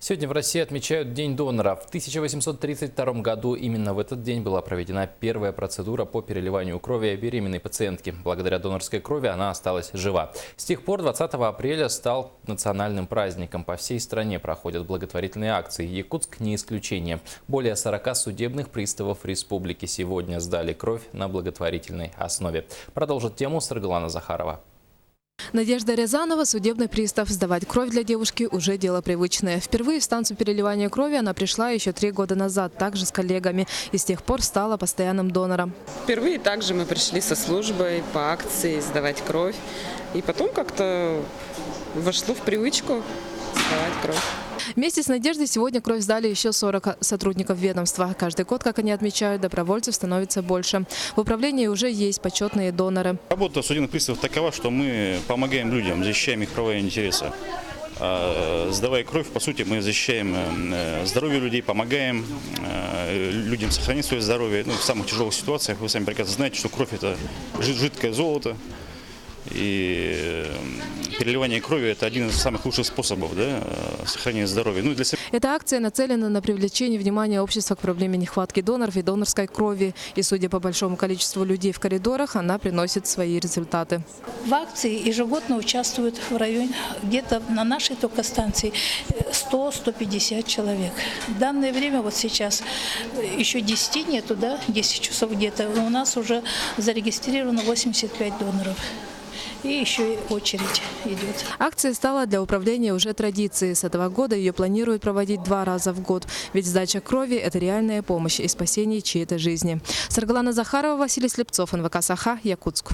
Сегодня в России отмечают День донора. В 1832 году именно в этот день была проведена первая процедура по переливанию крови беременной пациентки. Благодаря донорской крови она осталась жива. С тех пор 20 апреля стал национальным праздником. По всей стране проходят благотворительные акции. Якутск не исключение. Более 40 судебных приставов республики сегодня сдали кровь на благотворительной основе. Продолжит тему Саргалана Захарова. Надежда Рязанова, судебный пристав. Сдавать кровь для девушки уже дело привычное. Впервые в станцию переливания крови она пришла еще 3 года назад, также с коллегами. И с тех пор стала постоянным донором. Впервые также мы пришли со службой по акции сдавать кровь. И потом как-то вошло в привычку сдавать кровь. Вместе с Надеждой сегодня кровь сдали еще 40 сотрудников ведомства. Каждый год, как они отмечают, добровольцев становится больше. В управлении уже есть почетные доноры. Работа судебных приставов такова, что мы помогаем людям, защищаем их права и интересы. Сдавая кровь, по сути, мы защищаем здоровье людей, помогаем людям сохранить свое здоровье. В самых тяжелых ситуациях вы сами прекрасно знаете, что кровь – это жидкое золото. И переливание крови – это один из самых лучших способов сохранения здоровья. Эта акция нацелена на привлечение внимания общества к проблеме нехватки доноров и донорской крови. И судя по большому количеству людей в коридорах, она приносит свои результаты. В акции ежегодно участвуют в районе, где-то на нашей только станции 100-150 человек. В данное время, вот сейчас, еще 10 нету, 10 часов где-то, у нас уже зарегистрировано 85 доноров. И еще и очередь идет. Акция стала для управления уже традицией. С этого года ее планируют проводить 2 раза в год. Ведь сдача крови – это реальная помощь и спасение чьей-то жизни. Саргалана Захарова, Василий Слепцов, НВК Саха, Якутск.